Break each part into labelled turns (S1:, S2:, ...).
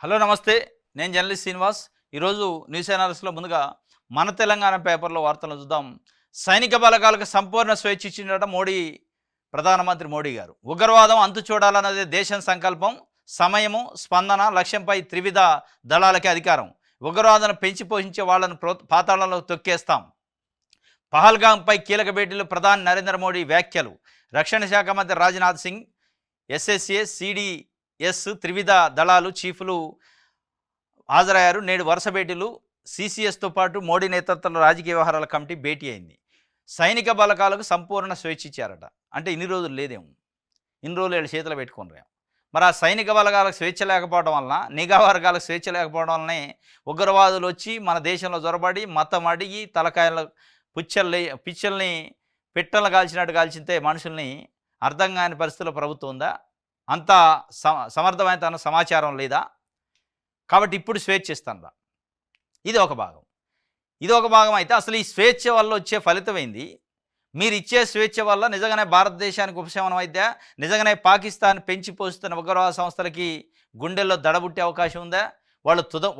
S1: Hello నమస్తే. నేను journalist Srinivas. ఈరోజు న్యూస్ అనాలిసిస్‌లో ముందుగా మన తెలంగాణ పేపర్‌లో వార్తలను చూద్దాం. సైనిక బలగాలకు సంపూర్ణ స్వేచ్ఛ ఇచ్చిండట ప్రధానమంత్రి మోడీ గారు. ఉగ్రవాదం అంతు చూడాలన్నదే దేశం సంకల్పం. సమయము, స్పందన, లక్ష్యంపై త్రివిధ దళాలకే అధికారం. ఉగ్రవాదాన్ని పెంచి పోషించే వాళ్ళను పాతాళంలోకి తొక్కేస్తాం. పహల్గాంపై కీలక భేటీలో ప్రధాని నరేంద్ర మోడీ వ్యాఖ్యలు. రక్షణ శాఖ మంత్రి రాజ్నాథ్ సింగ్, ఎస్ఎస్ఏ, సిడిఎస్ త్రివిధ దళాలు చీఫ్లు హాజరయ్యారు. నేడు వరుస భేటీలు. సిసిఎస్తో పాటు మోడీ నేతృత్వంలో రాజకీయ వ్యవహారాల కమిటీ భేటీ అయింది. సైనిక బలగాలకు సంపూర్ణ స్వేచ్ఛ ఇచ్చారట. అంటే ఇన్ని రోజులు లేదేమో, ఇన్ని రోజులు వీళ్ళు చేతిలో పెట్టుకున్నారేమో. మరి ఆ సైనిక బలగాలకు స్వేచ్ఛ లేకపోవడం వలన, నిఘా వర్గాలకు స్వేచ్ఛ లేకపోవడం వల్లనే ఉగ్రవాదులు వచ్చి మన దేశంలో జొరబడి మతం అడిగి తలకాయల పిచ్చల్ని పిట్టలు కాల్చినట్టు కాల్చితే మనుషుల్ని అర్థం కాని పరిస్థితుల్లో ప్రభుత్వం ఉందా? అంత సమర్థమైన సమాచారం లేదా? కాబట్టి ఇప్పుడు స్వేచ్ఛ ఇస్తాను. ఇది ఒక భాగం. ఇది ఒక భాగం అయితే అసలు ఈ స్వేచ్ఛ వల్ల వచ్చే ఫలితం ఏంది? మీరు ఇచ్చే స్వేచ్ఛ వల్ల నిజంగానే భారతదేశానికి ఉపశమనం అయితే, నిజంగానే పాకిస్తాన్ పెంచి పోస్తున్న ఉగ్రవాద సంస్థలకి గుండెల్లో దడబుట్టే అవకాశం ఉందా?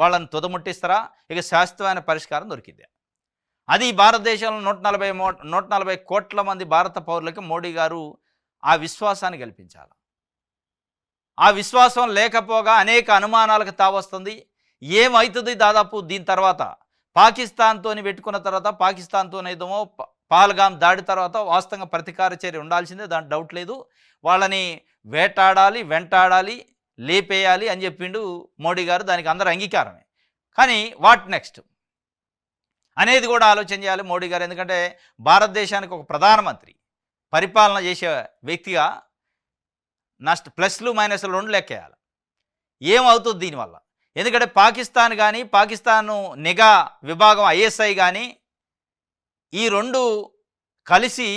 S1: వాళ్ళని తుదముట్టిస్తారా? ఇక శాశ్వతమైన పరిష్కారం దొరికిందా? అది భారతదేశంలో 140 కోట్ల మంది భారత పౌరులకి మోడీ గారు ఆ విశ్వాసాన్ని కల్పించాలి. ఆ విశ్వాసం లేకపోగా అనేక అనుమానాలకు తావస్తుంది. ఏమవుతుంది దాదాపు దీని తర్వాత? పాకిస్తాన్తోని పెట్టుకున్న తర్వాత, పాకిస్తాన్తోనేదేమో పహల్గాం దాడి తర్వాత వాస్తవంగా ప్రతీకార చర్య ఉండాల్సిందే, దాని డౌట్ లేదు. వాళ్ళని వేటాడాలి, వెంటాడాలి, లేపేయాలి అని చెప్పిండు మోడీ గారు. దానికి అందరూ అంగీకారమే. కానీ వాట్ నెక్స్ట్ అనేది కూడా ఆలోచన చేయాలి మోడీ గారు. ఎందుకంటే భారతదేశానికి ఒక ప్రధానమంత్రి పరిపాలన చేసే వ్యక్తిగా ప్లస్లు మైనస్లు రెండు లెక్కేయాలి. ఏమవుతుంది దీనివల్ల? ఎందుకంటే పాకిస్తాన్ కానీ, పాకిస్తాను నిఘా విభాగం ఐఎస్ఐ కానీ, ఈ రెండు కలిసి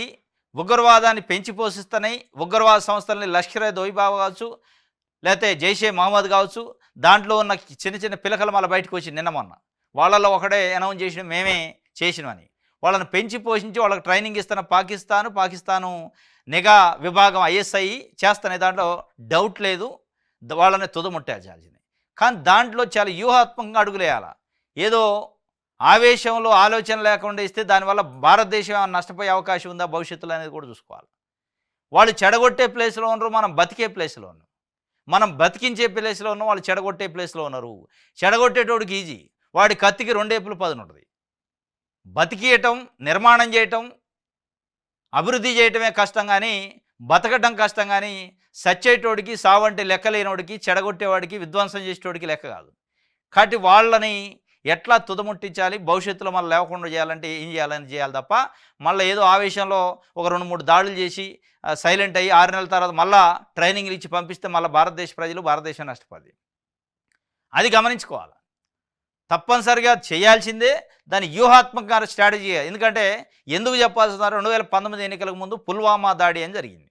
S1: ఉగ్రవాదాన్ని పెంచి పోషిస్తున్నాయి. ఉగ్రవాద సంస్థలని లష్కర్ ఏ తోయిబా కావచ్చు, లేకపోతే జైషే మహమ్మద్ కావచ్చు, దాంట్లో ఉన్న చిన్న చిన్న పిలకలు మళ్ళీ బయటకు వచ్చి నిన్న మొన్న వాళ్ళల్లో ఒకడే అనౌన్స్ చేసిన మేమే చేసినవని. వాళ్ళని పెంచి పోషించి వాళ్ళకి ట్రైనింగ్ ఇస్తున్న పాకిస్తాను నిఘా విభాగం ఐఎస్ఐ చేస్తానే, దాంట్లో డౌట్ లేదు. వాళ్ళని తుదముట్టాల్సింది. కానీ దాంట్లో చాలా వ్యూహాత్మకంగా అడుగులేయాలి. ఏదో ఆవేశంలో ఆలోచన లేకుండా ఇస్తే దానివల్ల భారతదేశం ఏమైనా నష్టపోయే అవకాశం ఉందా భవిష్యత్తులో అనేది కూడా చూసుకోవాలి. వాళ్ళు చెడగొట్టే ప్లేస్లో ఉన్నారు, మనం బతికే ప్లేస్లో ఉన్నాం. మనం బతికించే ప్లేస్లో ఉన్నాం, వాళ్ళు చెడగొట్టే ప్లేస్లో ఉన్నారు. చెడగొట్టేటోడికి ఈజీ, వాడి కత్తికి రెండేపులు పదును ఉంటుంది. బతికియటం, నిర్మాణం చేయటం, అభివృద్ధి చేయటమే కష్టం, కానీ బతకటం కష్టం. కానీ సచ్చేటోడికి, సావంటే లెక్కలేనోడికి, చెడగొట్టేవాడికి, విధ్వంసం చేసేటోడికి లెక్క కాదు. కాబట్టి వాళ్ళని ఎట్లా తుదముట్టించాలి, భవిష్యత్తులో మళ్ళీ లేకుండా చేయాలంటే ఏం చేయాలి తప్ప మళ్ళీ ఏదో ఆవేశంలో ఒక 2-3 దాడులు చేసి సైలెంట్ అయ్యి 6 నెలల తర్వాత మళ్ళీ ట్రైనింగ్లు ఇచ్చి పంపిస్తే మళ్ళీ భారతదేశ ప్రజలు, భారతదేశం నష్టపోద్ది. అది గమనించుకోవాలి. తప్పనిసరిగా చేయాల్సిందే. దాని వ్యూహాత్మక స్ట్రాటజీ. ఎందుకంటే ఎందుకు చెప్పాల్సి వస్తున్నారు, 2019 ఎన్నికలకు ముందు పుల్వామా దాడి అని జరిగింది.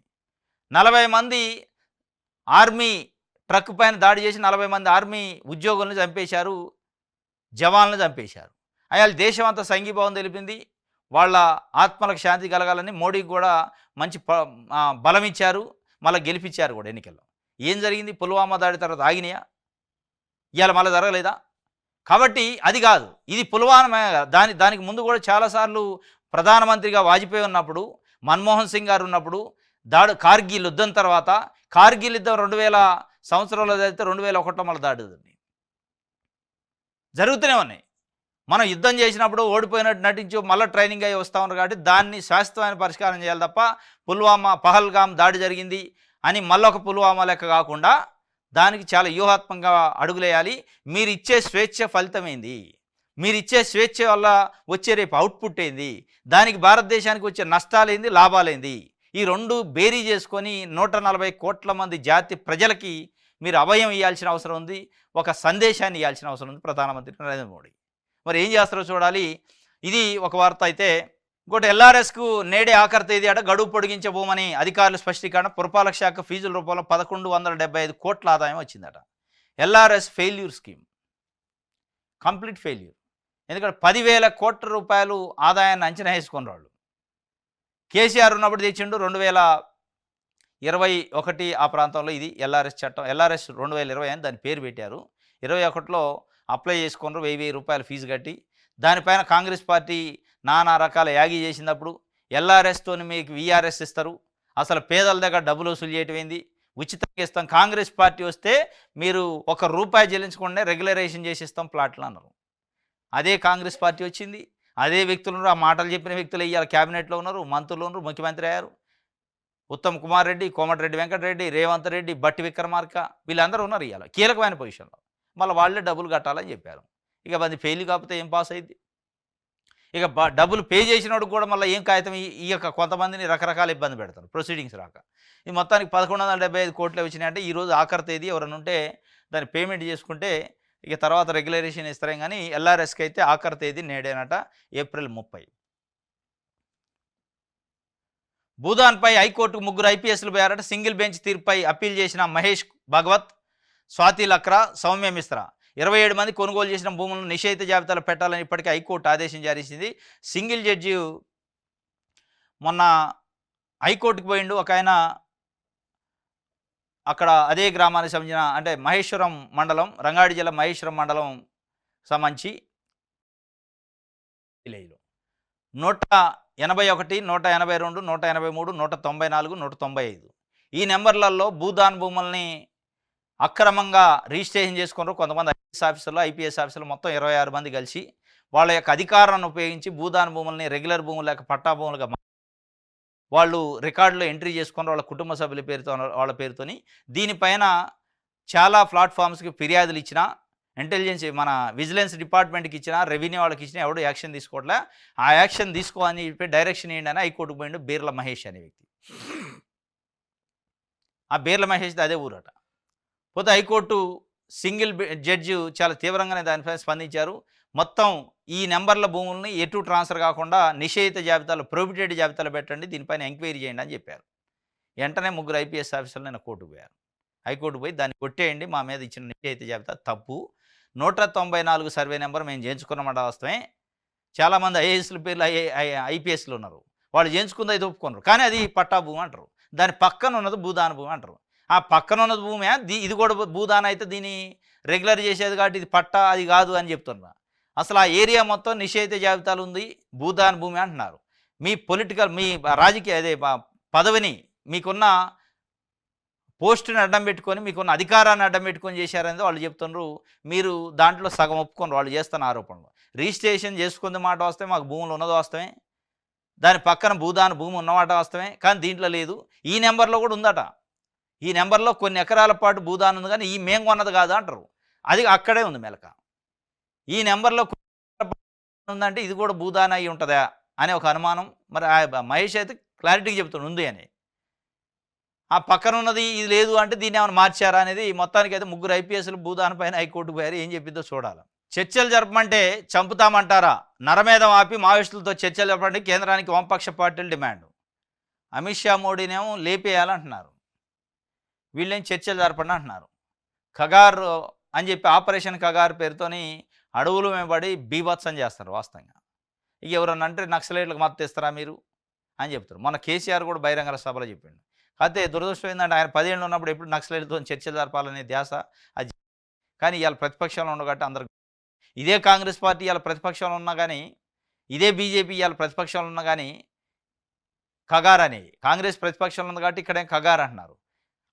S1: 40 మంది ఆర్మీ ట్రక్ పైన దాడి చేసి 40 మంది ఆర్మీ ఉద్యోగులను చంపేశారు, జవాన్లను చంపేశారు. అయాల దేశం అంతా సంఘీభావం తెలిపింది. వాళ్ళ ఆత్మలకు శాంతి కలగాలని మోడీకి కూడా మంచి బలం ఇచ్చారు, మళ్ళీ గెలిపించారు కూడా ఎన్నికల్లో. ఏం జరిగింది? పుల్వామా దాడి తర్వాత ఆగినాయా? ఇవాళ మళ్ళీ జరగలేదా? కాబట్టి అది కాదు, ఇది పుల్వామా. దానికి ముందు కూడా చాలాసార్లు ప్రధానమంత్రిగా వాజ్పేయి ఉన్నప్పుడు, మన్మోహన్ సింగ్ గారు ఉన్నప్పుడు, కార్గిల్ యుద్ధం తర్వాత, కార్గిల్ యుద్ధం 2000 సంవత్సరంలో జరిగితే 2001లో మళ్ళీ దాడి జరుగుతూనే ఉన్నాయి. మనం యుద్ధం చేసినప్పుడు ఓడిపోయినట్టు నటించి మళ్ళీ ట్రైనింగ్ అయ్యి వస్తూ ఉన్నారు. కాబట్టి దాన్ని శాశ్వతమైన పరిష్కారం చేయాలి తప్ప పహల్గాం దాడి జరిగింది అని మళ్ళొక పుల్వామా లెక్క కాకుండా దానికి చాలా వ్యూహాత్మకంగా అడుగులేయాలి. మీరు ఇచ్చే స్వేచ్ఛ ఫలితం ఏంది? మీరు ఇచ్చే స్వేచ్ఛ వల్ల వచ్చే రేపు అవుట్పుట్ ఏంది? దానికి భారతదేశానికి వచ్చే నష్టాలేంది, లాభాలేంది? ఈ రెండు బేరీ చేసుకొని 140 కోట్ల మంది జాతి ప్రజలకి మీరు అభయం ఇవ్వాల్సిన అవసరం ఉంది, ఒక సందేశాన్ని ఇవ్వాల్సిన అవసరం ఉంది ప్రధానమంత్రి నరేంద్ర మోడీ. మరి ఏం చేస్తారో చూడాలి. ఇది ఒక వార్త అయితే, ఇంకోటి ఎల్ఆర్ఎస్కు నేడే ఆఖరి తేదీ అట, గడువు పొడిగించబోమని అధికారులు స్పష్టీకరణ. పురపాలక శాఖ ఫీజుల రూపంలో 1175 కోట్ల ఆదాయం వచ్చిందట. LRS failure scheme, complete failure. ఎందుకంటే 10,000 కోట్ల రూపాయలు ఆదాయాన్ని అంచనా వేసుకున్న వాళ్ళు. కేసీఆర్ ఉన్నప్పుడు తెచ్చిండు 2021 ఆ ప్రాంతంలో. ఇది ఎల్ఆర్ఎస్ చట్టం, ఎల్ఆర్ఎస్ 2020 అని దాని పేరు పెట్టారు. 21లో అప్లై చేసుకున్నారు 1000 రూపాయలు ఫీజు కట్టి. దానిపైన కాంగ్రెస్ పార్టీ నానా రకాల యాగి చేసినప్పుడు ఎల్ఆర్ఎస్తోని మీకు వీఆర్ఎస్ ఇస్తారు. అసలు పేదల దగ్గర డబ్బులు వసూలు చేయటం ఏంది? ఉచితంగా ఇస్తాం. కాంగ్రెస్ పార్టీ వస్తే మీరు ₹1 చెల్లించకుండా రెగ్యులరైజేషన్ చేసి ఇస్తాం ప్లాట్లు అన్నారు. అదే కాంగ్రెస్ పార్టీ వచ్చింది. అదే వ్యక్తులు ఉన్నారు. ఆ మాటలు చెప్పిన వ్యక్తులు ఇవాళ క్యాబినెట్లో ఉన్నారు, మంత్రులు ఉన్నారు, ముఖ్యమంత్రి అయ్యారు. ఉత్తమ్ కుమార్ రెడ్డి, కోమటిరెడ్డి వెంకటరెడ్డి, రేవంత్ రెడ్డి, బట్టి విక్రమార్క వీళ్ళందరూ ఉన్నారు ఇవాళ కీలకమైన పొజిషన్లో. మళ్ళీ వాళ్ళే డబ్బులు కట్టాలని చెప్పారు. ఇక అది ఫెయిల్ కాకపోతే ఏం పాస్ అయింది? ఇక డబ్బులు పే చేసినోడు కూడా మళ్ళీ ఏం కాగితం ఈ యొక్క కొంతమందిని రకరకాల ఇబ్బంది పెడతారు ప్రొసీడింగ్స్ రాక. ఈ మొత్తానికి 1175 కోట్లే వచ్చినాయంటే ఈరోజు ఆఖరి తేదీ. ఎవరైనా ఉంటే దాన్ని పేమెంట్ చేసుకుంటే ఇక తర్వాత రెగ్యులరేషన్ ఇస్తారేం కానీ ఎల్ఆర్ఎస్కి అయితే ఆఖరి తేదీ నేడేనట, ఏప్రిల్ 30. భూదాన్పై హైకోర్టుకు 3 ఐపీఎస్లు పోయారట. సింగిల్ బెంచ్ తీర్పుపై అప్పీల్ చేసిన మహేష్ భగవత్, స్వాతి లక్రా, సౌమ్య మిశ్రా 27 మంది కొనుగోలు చేసిన భూములను నిషేధిత జాబితాలో పెట్టాలని ఇప్పటికే హైకోర్టు ఆదేశం జారీ చేసింది. సింగిల్ జడ్జి మొన్న హైకోర్టుకు పోయిండు. ఒక ఆయన అక్కడ అదే గ్రామానికి సంబంధించిన అంటే మహేశ్వరం మండలం, రంగారెడ్డి జిల్లా మహేశ్వరం మండలం సంబంధించి విలేజ్లో 181, 182, 183, 194, 195 ఈ నెంబర్లలో భూదాన్ భూముల్ని అక్రమంగా రిజిస్ట్రేషన్ చేసుకున్నారు కొంతమంది ఐఏఎస్ ఆఫీసర్లు, ఐపీఎస్ ఆఫీసర్లు మొత్తం 26 మంది కలిసి వాళ్ళ యొక్క అధికారాన్ని ఉపయోగించి భూదాన్ భూముల్ని రెగ్యులర్ భూములు లేక పట్టా భూములుగా వాళ్ళు రికార్డులో ఎంట్రీ చేసుకున్నారు వాళ్ళ కుటుంబ సభ్యుల పేరుతో, వాళ్ళ పేరుతోని. దీనిపైన చాలా ప్లాట్ఫామ్స్కి ఫిర్యాదులు ఇచ్చిన, ఇంటెలిజెన్స్ మన విజిలెన్స్ డిపార్ట్మెంట్కి ఇచ్చిన, రెవెన్యూ వాళ్ళకి ఇచ్చిన, ఎవడో యాక్షన్ తీసుకోవట్లే. ఆ యాక్షన్ తీసుకో అని చెప్పి డైరెక్షన్ ఏంటి అని హైకోర్టుకు పోయిండు బీర్ల మహేష్ అనే వ్యక్తి. ఆ బీర్ల మహేష్ది అదే ఊరట. పోతే హైకోర్టు సింగిల్ జడ్జి చాలా తీవ్రంగానే దానిపైన స్పందించారు. మొత్తం ఈ నెంబర్ల భూముల్ని ఎటు ట్రాన్స్ఫర్ కాకుండా నిషేధిత జాబితాలో, ప్రొహిబిటెడ్ జాబితాలో పెట్టండి, దీనిపైన ఎంక్వైరీ చేయండి అని చెప్పారు. వెంటనే 3 ఐపీఎస్ ఆఫీసర్లు నేను కోర్టుకు పోయారు. హైకోర్టు పోయి దాన్ని కొట్టేయండి, మా మీద ఇచ్చిన నిషేధిత జాబితా తప్పు, 194 సర్వే నెంబర్ మేము చేయించుకున్నమాట వాస్తవమే. చాలామంది ఐఏఎస్ల పేర్లు ఐపీఎస్లు ఉన్నారు, వాళ్ళు చేయించుకుంది అయితే ఒప్పుకున్నారు, కానీ అది పట్టా భూమి అంటారు. దాని పక్కన ఉన్నది భూదాన భూమి అంటారు. ఆ పక్కన ఉన్నది భూమి, ఇది కూడా భూదాన అయితే దీన్ని రెగ్యులర్ చేసేది కాబట్టి ఇది పట్టా అది కాదు అని చెప్తున్నారు. అసలు ఆ ఏరియా మొత్తం నిషేధిత జాబితాలు ఉంది, భూదాన్ భూమి అంటున్నారు. మీ పొలిటికల్, మీ రాజకీయ అదే పదవిని, మీకున్న పోస్టుని అడ్డం పెట్టుకొని, మీకున్న అధికారాన్ని అడ్డం పెట్టుకొని చేశారనేది వాళ్ళు చెప్తున్నారు. మీరు దాంట్లో సగం ఒప్పుకోండి వాళ్ళు చేస్తున్న ఆరోపణలు. రిజిస్ట్రేషన్ చేసుకుంది మాట వస్తే మాకు భూములు ఉన్నది వాస్తవమే, దాని పక్కన భూదాన భూమి ఉన్నమాట వాస్తవమే, కానీ దీంట్లో లేదు. ఈ నెంబర్లో కూడా ఉందట. ఈ నెంబర్లో కొన్ని ఎకరాల పాటు భూదానం ఉంది, కానీ ఈ మేము కొన్నది కాదు అంటారు. అది అక్కడే ఉంది మెలక. ఈ నెంబర్లో ఉందంటే ఇది కూడా భూదాన అయి ఉంటుందా అనే ఒక అనుమానం. మరి మహేష్ అయితే క్లారిటీగా చెప్తాడు ఉంది అని. ఆ పక్కన ఉన్నది ఇది లేదు అంటే దీన్ని ఏమైనా మార్చారా అనేది. మొత్తానికి అయితే 3 ఐపీఎస్లు భూదాన పైన హైకోర్టుకు పోయారు. ఏం చెప్పిందో చూడాలి. చర్చలు జరపమంటే చంపుతామంటారా? నరమేధం ఆపి మావోయిస్టులతో చర్చలు జరపండి, కేంద్రానికి వామపక్ష పార్టీలు డిమాండ్. అమిత్ షా మోడీనేమో లేపేయాలంటున్నారు, వీళ్ళేం చర్చలు జరపండి అంటున్నారు. ఖగార్ అని చెప్పి ఆపరేషన్ ఖగార్ పేరుతోని అడవులు వెంబడి బీభత్సం చేస్తారు వాస్తవంగా. ఇక ఎవరన్నా అంటే నక్సలైట్లకు మద్దతు ఇస్తారా మీరు అని చెప్తారు. మన కేసీఆర్ కూడా బహిరంగ సభలో చెప్పిండు. అయితే దురదృష్టం ఏంటంటే ఆయన 10 ఏళ్ళు ఉన్నప్పుడు ఎప్పుడు నక్సలైట్లతో చర్చలు జరపాలనే ధ్యాస అది. కానీ ఇవాళ ప్రతిపక్షంలో ఉండగట్టి అందరు ఇదే కాంగ్రెస్ పార్టీ ఇవాళ ప్రతిపక్షంలో ఉన్నా కానీ, ఇదే బీజేపీ ఇవాళ ప్రతిపక్షంలో ఉన్నా కానీ ఖగార్ అనేది కాంగ్రెస్ ప్రతిపక్షంలో ఉంది కాబట్టి ఇక్కడేం ఖగార్ అంటున్నారు.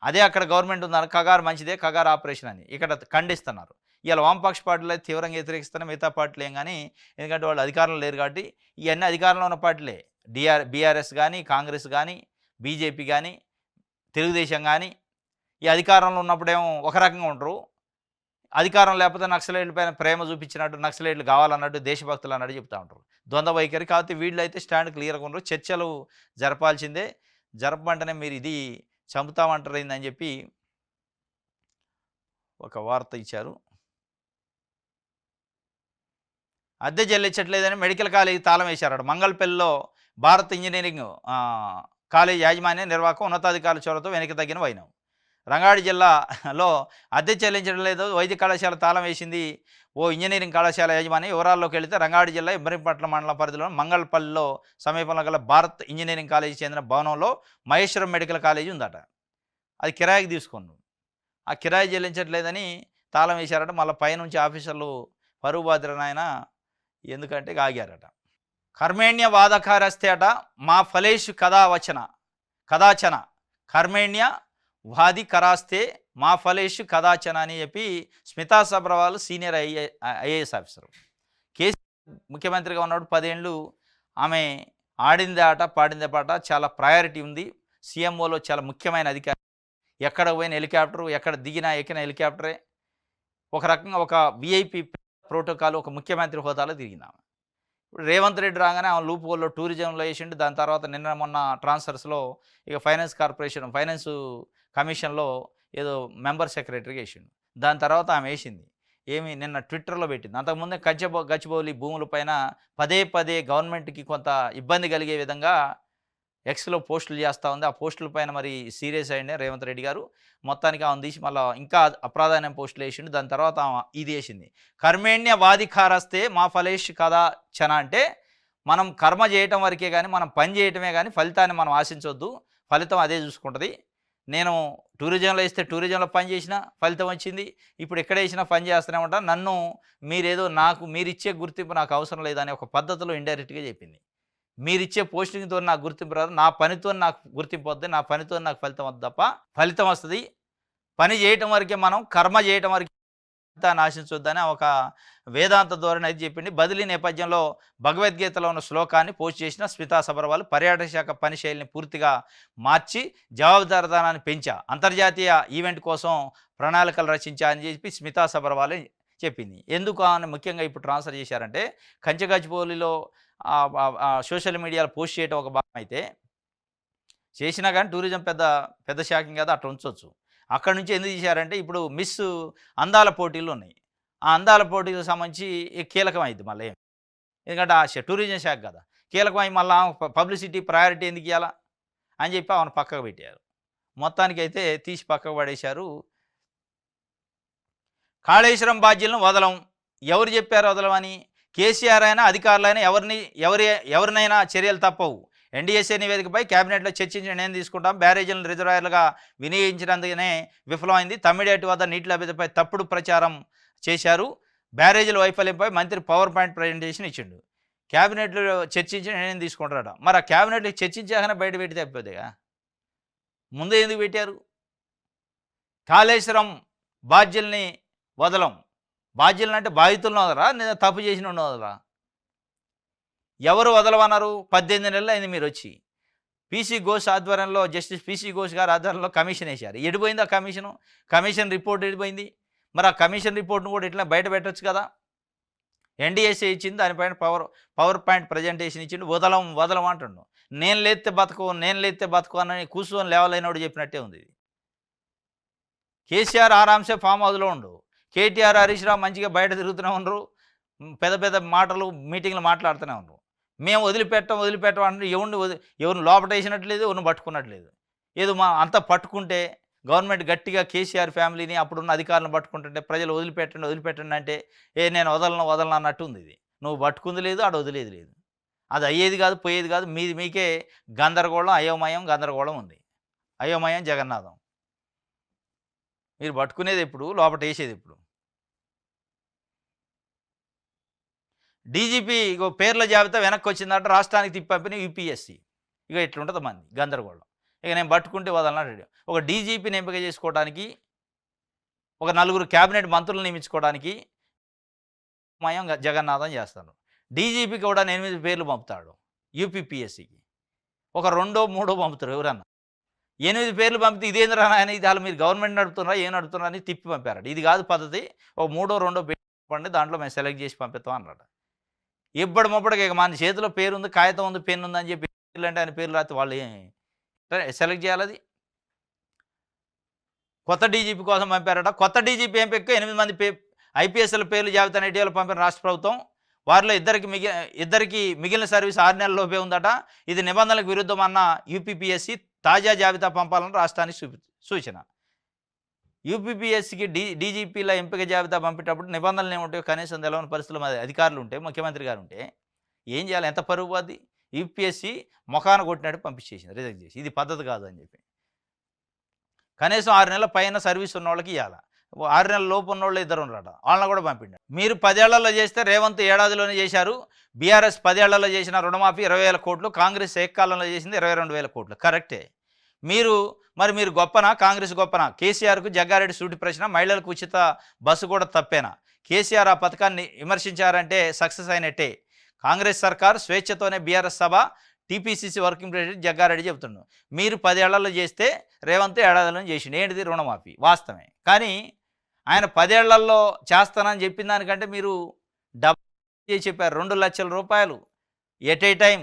S1: అదే అక్కడ గవర్నమెంట్ ఉందని ఖగార్ మంచిదే, ఖగార్ ఆపరేషన్ అని ఇక్కడ ఖండిస్తున్నారు. ఇవాళ వామపక్ష పార్టీలు అయితే తీవ్రంగా వ్యతిరేకిస్తున్న, మిగతా పార్టీలు ఏం కానీ, ఎందుకంటే వాళ్ళు అధికారంలో లేరు కాబట్టి. ఇవన్నీ అధికారంలో ఉన్న పార్టీలే, బీఆర్ఎస్ కానీ, కాంగ్రెస్ కానీ, బీజేపీ కానీ, తెలుగుదేశం కానీ. ఈ అధికారంలో ఉన్నప్పుడేమో ఒక రకంగా ఉంటారు, అధికారం లేకపోతే నక్సలైట్ల పైన ప్రేమ చూపించినట్టు, నక్సలైట్లు కావాలన్నట్టు, దేశభక్తులు అన్నట్టు చెప్తూ ఉంటారు. ద్వంద్వ వైఖరి. కాబట్టి వీళ్ళు అయితే స్టాండ్ క్లియర్గా ఉండరు, చర్చలు జరపాల్సిందే. జరపమంటేనే మీరు ఇది చంపుతామంటారు ఏందని చెప్పి ఒక వార్త ఇచ్చారు. అద్దె చెల్లించట్లేదని మెడికల్ కాలేజీ తాళం వేశారట. మంగళపల్లిలో భారత్ ఇంజనీరింగ్ కాలేజ్ యాజమాన్య నిర్వాహకం ఉన్నతాధికారుల చొరవతో వెనక్కి తగ్గిన వైనం. రంగారెడ్డి జిల్లాలో అద్దె చెల్లించడం లేదు, వైద్య కళాశాల తాళం వేసింది ఓ ఇంజనీరింగ్ కళాశాల యాజమాన్యం. వివరాల్లోకి వెళితే రంగారెడ్డి జిల్లా ఇబ్రహీంపట్నం మండల పరిధిలో మంగళపల్లిలో సమీపంలో గల భారత్ ఇంజనీరింగ్ కాలేజీ చెందిన భవనంలో మహేశ్వరం మెడికల్ కాలేజీ ఉందట. అది కిరాయికి తీసుకున్నాం. ఆ కిరాయి చెల్లించట్లేదని తాళం వేశారట. మళ్ళీ పైనుంచి ఆఫీసర్లు పరువు బాధ్యులనాయన ఎందుకంటే ఆగారట. కర్మేణ్య వాదకారస్తే అట మా ఫలేషు కదాచన కర్మేణ్య వాది కరాస్తే మా ఫలేషు కదాచన అని చెప్పి Smita Sabharwal senior IAS officer. KCR ముఖ్యమంత్రిగా ఉన్నప్పుడు 10 ఏళ్ళు ఆమె ఆడిందే ఆట పాడిందే పాట, చాలా ప్రయారిటీ ఉంది. సీఎంఓలో చాలా ముఖ్యమైన అధికారి. ఎక్కడ పోయిన హెలికాప్టరు, ఎక్కడ దిగినా ఎక్కిన హెలికాప్టరే. ఒక రకంగా ఒక విఐపి ప్రోటోకాల్, ఒక ముఖ్యమంత్రి హోదాలో తిరిగిందామె. ఇప్పుడు రేవంత్ రెడ్డి రాగానే ఆమె లూప్ హోల్లో టూరిజంలో వేసిండు. దాని తర్వాత నిన్న మొన్న ట్రాన్స్ఫర్స్లో ఇక ఫైనాన్స్ కమిషన్లో ఏదో మెంబర్ సెక్రటరీగా వేసిండు. దాని తర్వాత ఆమె వేసింది ఏమి నిన్న ట్విట్టర్లో పెట్టింది. అంతకుముందే గచ్చిబౌలి భూములపైన పదే గవర్నమెంట్కి కొంత ఇబ్బంది కలిగే విధంగా ఎక్స్లో పోస్టులు చేస్తూ ఉంది. ఆ పోస్టుల పైన మరి సీరియస్ అయ్యిండే రేవంత్ రెడ్డి గారు. మొత్తానికి ఆమెను తీసి మళ్ళీ ఇంకా అప్రాధాన్యం పోస్టులు వేసిండు. దాని తర్వాత ఆమె ఇది వేసింది, కర్మేణ్య వాదికారస్తే మా ఫలేష్ కదా చన, అంటే మనం కర్మ చేయటం వరకే కానీ మనం పని చేయటమే కానీ ఫలితాన్ని మనం ఆశించవద్దు, ఫలితం అదే చూసుకుంటుంది. నేను టూరిజంలో వేస్తే టూరిజంలో పని చేసిన ఫలితం వచ్చింది, ఇప్పుడు ఎక్కడ వేసినా పని చేస్తూనే ఉంటా, నన్ను మీరేదో మీరిచ్చే గుర్తింపు నాకు అవసరం లేదని ఒక పద్ధతిలో ఇండైరెక్ట్గా చెప్పింది. మీరిచ్చే పోస్టింగ్తో నాకు గుర్తింపు రాదు, నా పనితో నాకు గుర్తింపు వద్దు, నా పనితో నాకు ఫలితం వద్దు తప్ప, ఫలితం వస్తుంది పని చేయటం వరకే, మనం కర్మ చేయటం వరకే దాన్ని ఆశించొద్దని ఒక వేదాంత ధోరణి అయితే చెప్పింది. బదిలీ నేపథ్యంలో భగవద్గీతలో ఉన్న శ్లోకాన్ని పోస్ట్ చేసిన స్మితా సబర్వాల్ పర్యాటక శాఖ పని శైలిని పూర్తిగా మార్చి జవాబుదారితనాన్ని పెంచా, అంతర్జాతీయ ఈవెంట్ కోసం ప్రణాళికలు రచించా అని చెప్పి స్మితా సబర్వాల్ చెప్పింది. ఎందుకు అని ముఖ్యంగా ఇప్పుడు ట్రాన్స్ఫర్ చేశారంటే, కంచగచ్చిబౌలిలో సోషల్ మీడియాలో పోస్ట్ చేయడం ఒక భాగం అయితే, చేసినా కానీ టూరిజం పెద్ద శాఖం కదా, అట్లా ఉంచవచ్చు. అక్కడ నుంచి ఎందుకు చేశారంటే, ఇప్పుడు మిస్ అందాల పోటీలు ఉన్నాయి, ఆ అందాల పోటీలకు సంబంధించి కీలకం అయింది మళ్ళీ, ఎందుకంటే ఆ టూరిజం శాఖ కదా కీలకమై మళ్ళీ పబ్లిసిటీ ప్రయారిటీ ఎందుకు ఇవ్వాలా అని చెప్పి ఆమెను పక్కకు పెట్టారు. మొత్తానికి అయితే తీసి పక్కకు పడేశారు. కాళేశ్వరం బాధ్యులను వదలం, ఎవరు చెప్పారు వదలమని? కేసీఆర్ అయినా అధికారులైనా ఎవరినైనా చర్యలు తప్పవు. ఎన్డీఎస్ఏ నివేదికపై కేబినెట్లో చర్చించి నిర్ణయం తీసుకుంటాం. బ్యారేజీలను రిజర్వాయర్లుగా వినియోగించినందుకనే విఫలమైంది. తమ్మిడేటు వద్ద నీటి లభ్యతపై తప్పుడు ప్రచారం చేశారు. బ్యారేజీల వైఫల్యంపై మంత్రి పవర్ పాయింట్ ప్రజెంటేషన్ ఇచ్చిండు. కేబినెట్లో చర్చించి నిర్ణయం తీసుకుంటారట. మరి ఆ కేబినెట్లో చర్చించాకనే బయట పెట్టి తప్పిపోతేగా ముందే ఎందుకు పెట్టారు? కాళేశ్వరం బాధ్యుల్ని వదలం, బాధ్యులను అంటే బాధితులను వదలరా, నేను తప్పు చేసిన వదలరా? ఎవరు వదలమన్నారు? 18 నెలలు అయింది మీరు వచ్చి. పీసీ ఘోష్ ఆధ్వర్యంలో, జస్టిస్ పీసీ ఘోష్ గారి ఆధ్వర్యంలో కమిషన్ వేశారు. ఎడిపోయింది ఆ కమిషన్ రిపోర్ట్ ఎడిపోయింది. మరి ఆ కమిషన్ రిపోర్ట్ను కూడా ఇట్లా బయట పెట్టచ్చు కదా. ఎన్డీఎస్ఏ ఇచ్చింది, దానిపైన పవర్ పాయింట్ ప్రజెంటేషన్ ఇచ్చిండు. వదలం అంటుండు. నేను లేస్తే బతుకు అని కూర్చొని లేవలేనోడు చెప్పినట్టే ఉంది ఇది. కేసీఆర్ ఆరాంసే ఫామ్ హౌస్లో ఉండు, కేటీఆర్ హరీష్ రావు మంచిగా బయట తిరుగుతూనే ఉండరు, పెద్ద మాటలు మీటింగ్లు మాట్లాడుతూనే ఉండరు. మేము వదిలిపెట్టం అంటే ఎవరిని లోపట వేసినట్లేదు, ఎవరిని పట్టుకున్నట్లేదు. ఏదో అంతా పట్టుకుంటే గవర్నమెంట్ గట్టిగా కేసీఆర్ ఫ్యామిలీని అప్పుడున్న అధికారులను పట్టుకుంటుంటే ప్రజలు వదిలిపెట్టండి అంటే నేను వదలను అన్నట్టు ఉంది ఇది. నువ్వు పట్టుకుంది లేదు, ఆడ వదిలేదు లేదు. అది అయ్యేది కాదు, పోయేది కాదు. మీకే గందరగోళం ఉంది. అయోమయం జగన్నాథం. మీరు పట్టుకునేది ఎప్పుడు, లోపట వేసేది ఎప్పుడు? డీజీపీ పేర్ల జాబితా వెనక్కి వచ్చిందట, రాష్ట్రానికి తిప్పి యూపీఎస్సీ. ఇక ఇట్లుంటుంది మంది గందరగోళం. ఇక నేను పట్టుకుంటే వదలన్నాడు. ఒక డీజీపీని ఎంపిక చేసుకోవడానికి, ఒక 4 క్యాబినెట్ మంత్రులను నియమించుకోవడానికి మయం జగన్నాథం చేస్తాను. డీజీపీకి కూడా 8 పేర్లు పంపుతాడు యూపీపీఎస్సీకి. ఒక 2, 3 పంపుతారు ఎవరన్నా. 8 పేర్లు పంపితే ఇదేంద్రా ఆయన, ఇది వాళ్ళు మీరు గవర్నమెంట్ నడుపుతున్నారా ఏం నడుపుతున్నారా అని తిప్పి పంపారు. ఇది కాదు పద్ధతి, ఒక 3, 2 పండి దాంట్లో మేము సెలెక్ట్ చేసి పంపిస్తాం అన్నాడు. ఇప్పటికి ఇక మన చేతిలో పేరు ఉంది, కాగితం ఉంది, పెన్ను ఉందని చెప్పి అంటే ఆయన పేర్లు రాస్తే వాళ్ళు సెలెక్ట్ చేయాలి. అది కొత్త డీజీపీ కోసం పంపారట. కొత్త డీజీపీ ఎంపిక 8 మంది ఐపీఎస్ల పేర్లు జాబితా ఇటీవల పంపిన రాష్ట్ర ప్రభుత్వం. వారిలో ఇద్దరికి మిగిలిన సర్వీస్ 6 నెలల్లోపే ఉందట. ఇది నిబంధనలకు విరుద్ధం అన్న యూపీపీఎస్సీ తాజా జాబితా పంపాలని రాష్ట్రానికి సూచన. యూపీపీఎస్సీకి డీజీపీల ఎంపిక జాబితా పంపేటప్పుడు నిబంధనలు ఏముంటాయో కనీసం తెలవని పరిస్థితులు అధికారులు ఉంటే, ముఖ్యమంత్రి గారు ఉంటే ఏం చేయాలి? ఎంత పరుగు పోద్ది? యూపీఎస్సీ మొఖాన కొట్టినట్టు పంపించేసింది, రిజెక్ట్ చేసి. ఇది పద్ధతి కాదు అని చెప్పి. కనీసం 6 నెలల పైన సర్వీస్ ఉన్న వాళ్ళకి ఇవ్వాలి. 6 నెలల లోపు ఉన్నోళ్ళు ఇద్దరు ఉన్నారట, వాళ్ళని కూడా పంపిండు. మీరు 10 ఏళ్లలో చేస్తే రేవంత్ ఏడాదిలోనే చేశారు. బీఆర్ఎస్ 10 ఏళ్లలో చేసిన రుణమాఫీ 20,000 కోట్లు, కాంగ్రెస్ ఏకకాలంలో చేసింది 22,000 కోట్లు. కరెక్టే. మీరు మీరు గొప్పనా, కాంగ్రెస్ గొప్పనా? కేసీఆర్కు జగ్గారెడ్డి సూటి ప్రశ్న, మహిళలకు ఉచిత బస్సు కూడా తప్పేనా? కేసీఆర్ ఆ పథకాన్ని విమర్శించారంటే సక్సెస్ అయినట్టే. కాంగ్రెస్ సర్కార్ స్వేచ్ఛతోనే బీఆర్ఎస్ సభ, టీపీసీసీ వర్కింగ్ ప్రెసిడెంట్ జగ్గారెడ్డి చెబుతున్నాడు. మీరు 10 ఏళ్లలో చేస్తే రేవంత్ ఏడాదిలో చేసిండు. ఏంటిది? రుణమాఫీ. వాస్తవమే. కానీ ఆయన 10 ఏళ్లలో చేస్తానని చెప్పిన దానికంటే మీరు డబ్బు చెప్పారు. 2 లక్షల రూపాయలు ఎట్ ఏ టైం,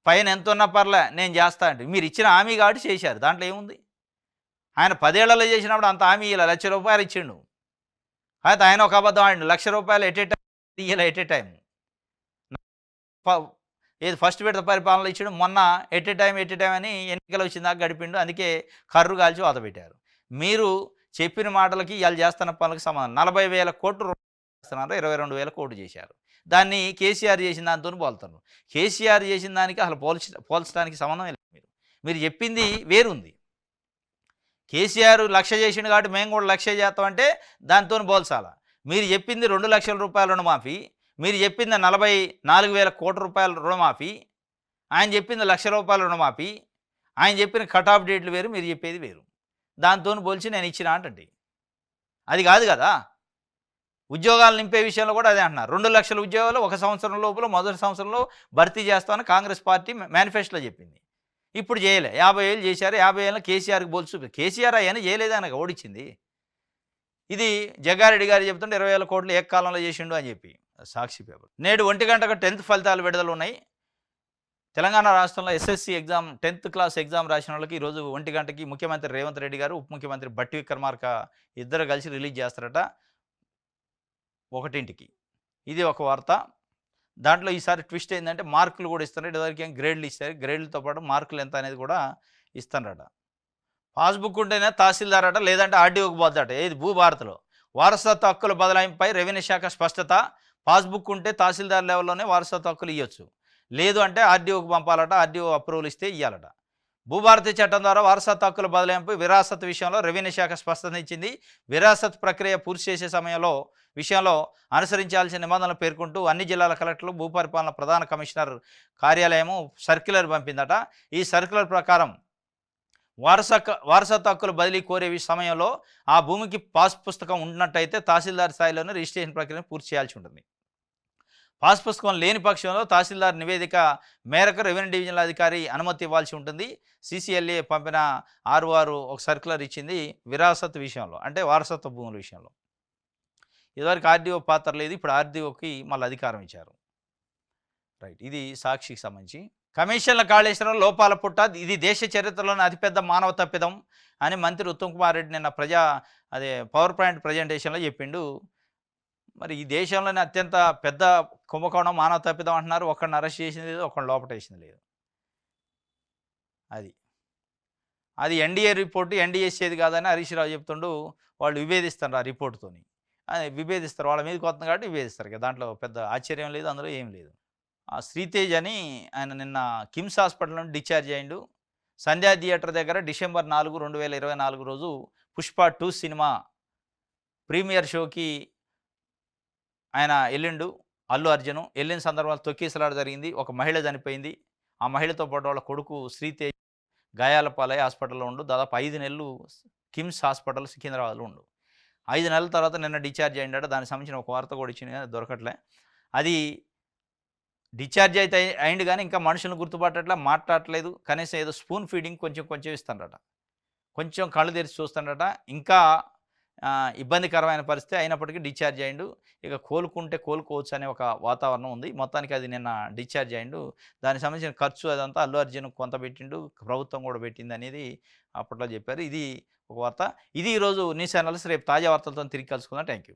S1: పైన ఎంత ఉన్నా పర్లే నేను చేస్తా అంటే మీరు ఇచ్చిన హామీ కాబట్టి చేశారు. దాంట్లో ఏముంది? ఆయన 10 ఏళ్లలో చేసినప్పుడు అంత హామీ ఇలా ₹1,00,000 ఇచ్చిండు. అయితే ఆయన ఒక అబద్ధం ఆడిండు. ₹1,00,000 ఎట్ ఏ టైం ఇయ్యాల. ఎట్ ఏ టైం ఏది ఫస్ట్ విడత పరిపాలనలో ఇచ్చాడు. మొన్న ఎట్ ఏ టైం అని ఎన్నికలు వచ్చిందాక గడిపిండు. అందుకే కర్రు కాల్చి వాత పెట్టారు. మీరు చెప్పిన మాటలకి ఇవాళ చేస్తున్న పనులకు సమాధానం. 40,000 కోట్లు చేస్తున్నారు, 22,000 కోట్లు చేశారు. దాన్ని కేసీఆర్ చేసిన దానితో పోలుతున్నారు. కేసీఆర్ చేసిన దానికి అసలు పోల్చడానికి సంబంధం లేదు. మీరు చెప్పింది వేరుంది. కేసీఆర్ 1,00,000 చేసిండు కాబట్టి మేము కూడా 1,00,000 చేస్తామంటే దానితో పోల్చాలా. మీరు చెప్పింది 2 లక్షల రూపాయల రుణమాఫీ, మీరు చెప్పింది 44,000 కోట్ల రూపాయల రుణమాఫీ, ఆయన చెప్పింది ₹1,00,000 రుణమాఫీ, ఆయన చెప్పిన కట్ ఆఫ్ డేట్లు వేరు, మీరు చెప్పేది వేరు. దాంతో పోల్చి నేను ఇచ్చిన అంటే అది కాదు కదా. ఉద్యోగాలు నింపే విషయంలో కూడా అదే అంటున్నారు. 2 లక్షల ఉద్యోగాలు 1 సంవత్సరం లోపల మొదటి సంవత్సరంలో భర్తీ చేస్తామని కాంగ్రెస్ పార్టీ మేనిఫెస్టోలో చెప్పింది. ఇప్పుడు చేయలే. 50,000 చేశారు. 50,000 కేసీఆర్కి పోల్చి కేసీఆర్ అవన్నీ చేయలేదు, ఆయనకు ఓడించింది. ఇది జగ్గారెడ్డి గారు చెప్తుంటే 20,000 కోట్లు ఏకకాలంలో చేసిండు అని చెప్పి సాక్షి పేపర్. నేడు 1 గంటకు 10th ఫలితాలు విడుదల ఉన్నాయి. తెలంగాణ రాష్ట్రంలో SSC exam 10th class exam రాసిన వాళ్ళకి ఈరోజు 1 గంటకి ముఖ్యమంత్రి రేవంత్ రెడ్డి గారు, ఉప ముఖ్యమంత్రి బట్టి విక్రమార్క ఇద్దరు కలిసి రిలీజ్ చేస్తారట 1ంటికి. ఇది ఒక వార్త. దాంట్లో ఈసారి ట్విస్ట్ ఏంటంటే మార్కులు కూడా ఇస్తున్నారు. ఇదివరకు ఏం గ్రేడ్లు ఇస్తారు, గ్రేడ్లతో పాటు మార్కులు ఎంత అనేది కూడా ఇస్తున్నారట. పాస్బుక్ ఉంటేనే తహసీల్దార్ అట, లేదంటే ఆర్డీఓకి పోద్దట. ఏది? భూభారత్లో వారసత్వ హక్కుల బదలాయింపుపై రెవెన్యూ శాఖ స్పష్టత. పాస్బుక్ ఉంటే తహసీల్దార్ లెవెల్లోనే వారసత్వ హక్కులు ఇవ్వచ్చు, లేదు అంటే ఆర్డీఓకి పంపాలట. ఆర్డీఓ అప్రూవల్ ఇస్తే ఇవ్వాలట. భూభారతి చట్టం ద్వారా వారసత్వ హక్కుల బదలాయింపు విరాసత్ విషయంలో రెవెన్యూ శాఖ స్పష్టత ఇచ్చింది. విరాసత్ ప్రక్రియ పూర్తి చేసే విషయంలో అనుసరించాల్సిన నిబంధనలు పేర్కొంటూ అన్ని జిల్లాల కలెక్టర్లు, భూపరిపాలన ప్రధాన కమిషనర్ కార్యాలయం సర్క్యులర్ పంపిందట. ఈ సర్క్యులర్ ప్రకారం వారసత్వ హక్కుల బదిలీ కోరే సమయంలో ఆ భూమికి పాస్ పుస్తకం ఉన్నట్టయితే తహసీల్దార్ స్థాయిలోనే రిజిస్ట్రేషన్ ప్రక్రియను పూర్తి చేయాల్సి ఉంటుంది. పాస్ పుస్తకం లేని పక్షంలో తహసీల్దార్ నివేదిక మేరకు రెవెన్యూ డివిజనల్ అధికారి అనుమతి ఇవ్వాల్సి ఉంటుంది. సీసీఎల్ఏ పంపిన ఆర్ఓఆర్ ఒక సర్క్యులర్ ఇచ్చింది విరాసత్ విషయంలో, అంటే వారసత్వ భూముల విషయంలో. ఇదివరకు ఆర్డీఓ పాత్ర లేదు, ఇప్పుడు ఆర్డీఓకి మళ్ళీ అధికారం ఇచ్చారు. రైట్. ఇది సాక్షికి సంబంధించి. కమిషన్ల కాళేశ్వరం లోపాల పుట్ట, ఇది దేశ చరిత్రలోని అతిపెద్ద మానవ తప్పిదం అని మంత్రి ఉత్తమ్ కుమార్ రెడ్డి నిన్న పవర్ పాయింట్ ప్రజెంటేషన్లో చెప్పిండు. మరి ఈ దేశంలోనే అత్యంత పెద్ద కుంభకోణం మానవ తప్పిదం అంటున్నారు. ఒకరిని అరెస్ట్ చేసింది లేదు, ఒకరిని లోపటేసింది లేదు. అది ఎన్డీఏ రిపోర్టు, ఎన్డీఎస్ఏది కాదని హరీష్ రావు చెప్తుండు. వాళ్ళు విభేదిస్తారు ఆ రిపోర్టుతోని. విభేదిస్తారు, వాళ్ళ మీదకి వస్తుంది కాబట్టి విభేదిస్తారు కదా. దాంట్లో పెద్ద ఆశ్చర్యం లేదు, అందులో ఏం లేదు. శ్రీతేజ్ అని ఆయన నిన్న కిమ్స్ హాస్పిటల్ నుండి డిశ్చార్జ్ అయ్యిండు. సంధ్యా థియేటర్ దగ్గర December 4, 2024 రోజు పుష్ప 2 సినిమా ప్రీమియర్ షోకి ఆయన వెళ్ళిండు. అల్లు అర్జున్ వెళ్ళిన సందర్భంలో తొక్కిసలాట జరిగింది. ఒక మహిళ చనిపోయింది. ఆ మహిళతో పాటు వాళ్ళ కొడుకు శ్రీతేజ్ గాయాల పాలై హాస్పిటల్లో ఉండు. దాదాపు 5 నెలలు కిమ్స్ హాస్పిటల్ సికింద్రాబాద్లో ఉండు. 5 నెలల తర్వాత నిన్న డిశ్చార్జ్ అయ్యిండట. దానికి సంబంధించిన ఒక వార్త కూడా ఇచ్చింది, కానీ దొరకట్లే. అది డిశ్చార్జ్ అయితే అయిండు, కానీ ఇంకా మనుషులను గుర్తుపట్టట్లే, మాట్లాడట్లేదు. కనీసం ఏదో స్పూన్ ఫీడింగ్ కొంచెం ఇస్తాడట, కొంచెం కళ్ళు తెరిచి చూస్తాడట. ఇంకా ఇబ్బందికరమైన పరిస్థితి అయినప్పటికీ డిశ్చార్జ్ అయ్యిండు. ఇక కోలుకుంటే కోలుకోవచ్చు అనే ఒక వాతావరణం ఉంది. మొత్తానికి అది నిన్న డిశ్చార్జ్ అయ్యిండు. దానికి సంబంధించిన ఖర్చు అదంతా అల్లు అర్జున్ కొంత పెట్టిండు, ప్రభుత్వం కూడా పెట్టింది అనేది అప్పట్లో చెప్పారు. ఇది ఒక వార్త. ఇది ఈరోజు న్యూస్ ఛానల్స్. రేపు తాజా వార్తలతో తిరిగి కలుసుకుందాం. Thank you.